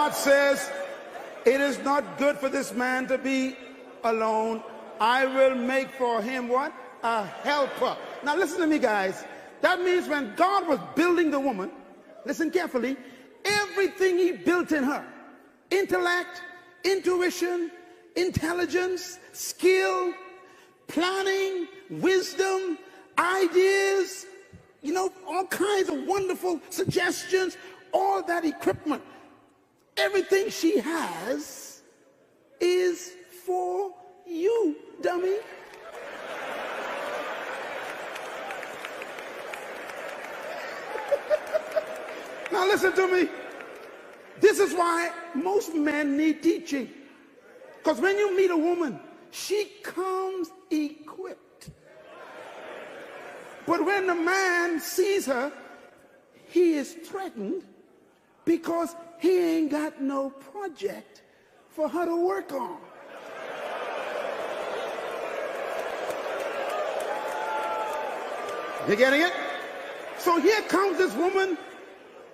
God says, it is not good for this man to be alone. I will make for him what? A helper. Now listen to me, guys. That means when God was building the woman, listen carefully, everything he built in her, intellect, intuition, intelligence, skill, planning, wisdom, ideas, you know, all kinds of wonderful suggestions, all that equipment, everything she has is for you, dummy. Now listen to me. This is why most men need teaching. Because when you meet a woman, she comes equipped. But when the man sees her, he is threatened because he ain't got no project for her to work on. You getting it? So here comes this woman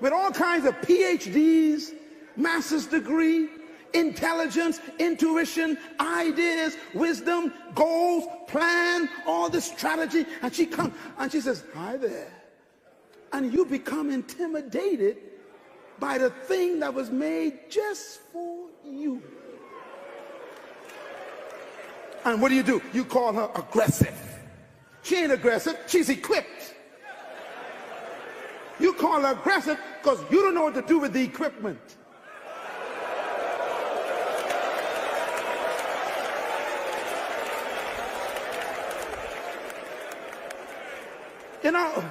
with all kinds of PhDs, master's degree, intelligence, intuition, ideas, wisdom, goals, plan, all this strategy. And she comes and she says, hi there. And you become intimidated by the thing that was made just for you. And what do? You call her aggressive. She ain't aggressive, she's equipped. You call her aggressive because you don't know what to do with the equipment. You know,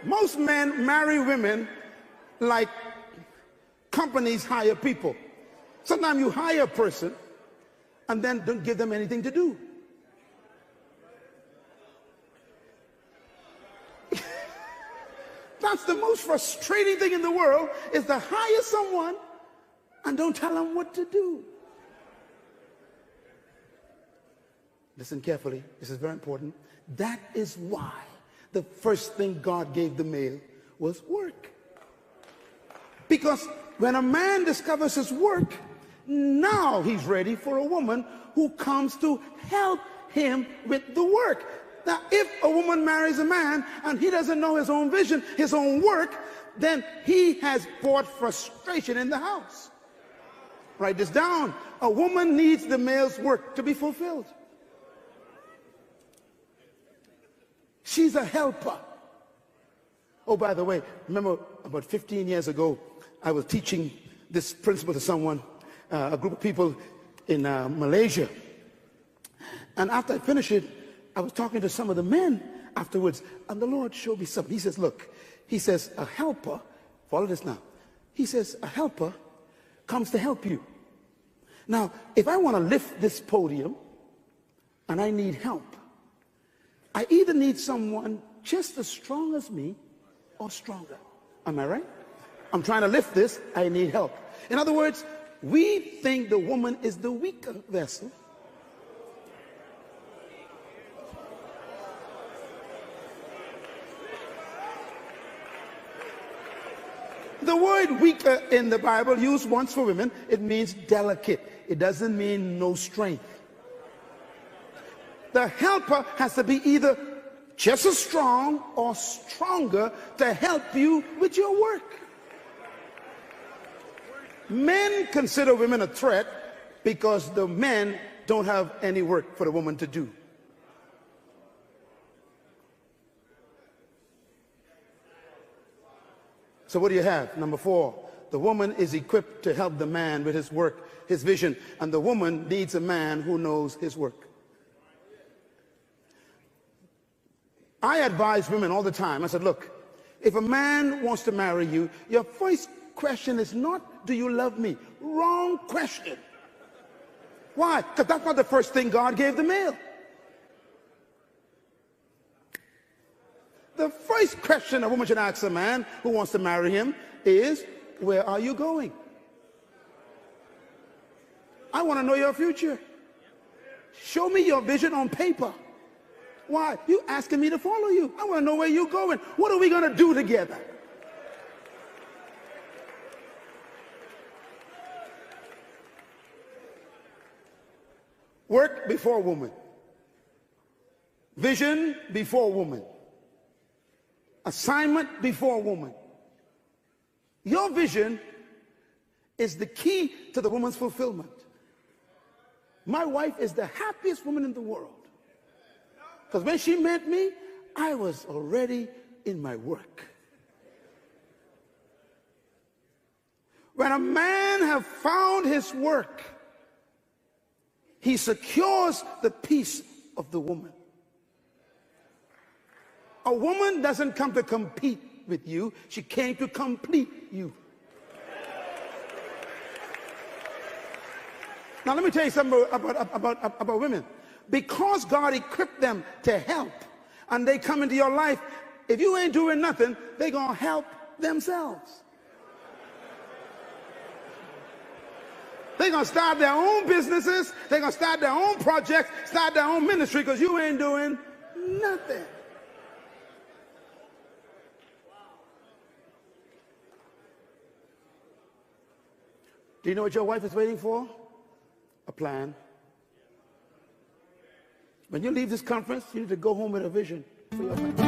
most men marry women like companies hire people. Sometimes you hire a person and then don't give them anything to do. That's the most frustrating thing in the world, is to hire someone and don't tell them what to do. Listen carefully, this is very important. That is why the first thing God gave the male was work. Because when a man discovers his work, now he's ready for a woman who comes to help him with the work. Now, if a woman marries a man and he doesn't know his own vision, his own work, then he has brought frustration in the house. Write this down. A woman needs the male's work to be fulfilled. She's a helper. Oh, by the way, remember about 15 years ago, I was teaching this principle to someone, a group of people in Malaysia. And after I finished it, I was talking to some of the men afterwards, and the Lord showed me something. He says, look, he says, a helper, follow this now. He says, a helper comes to help you. Now, if I want to lift this podium and I need help, I either need someone just as strong as me or stronger. Am I right? I'm trying to lift this, I need help. In other words, we think the woman is the weaker vessel. The word weaker in the Bible, used once for women, it means delicate. It doesn't mean no strength. The helper has to be either just as strong or stronger to help you with your work. Men consider women a threat because the men don't have any work for the woman to do. So what do you have? Number 4, the woman is equipped to help the man with his work, his vision, and the woman needs a man who knows his work. I advise women all the time. I said, look, if a man wants to marry you, your first question is not, do you love me? Wrong question. Why? Because that's not the first thing God gave the male. The first question a woman should ask a man who wants to marry him is, where are you going? I want to know your future. Show me your vision on paper. Why? You asking me to follow you. I want to know where you're going. What are we going to do together? Work before woman. Vision before woman. Assignment before woman. Your vision is the key to the woman's fulfillment. My wife is the happiest woman in the world. Because when she met me, I was already in my work. When a man has found his work, he secures the peace of the woman. A woman doesn't come to compete with you. She came to complete you. Now let me tell you something about women. Because God equipped them to help and they come into your life, if you ain't doing nothing, they're going to help themselves. They're going to start their own businesses. They're going to start their own projects, start their own ministry because you ain't doing nothing. Do you know what your wife is waiting for? A plan. When you leave this conference, you need to go home with a vision for your family.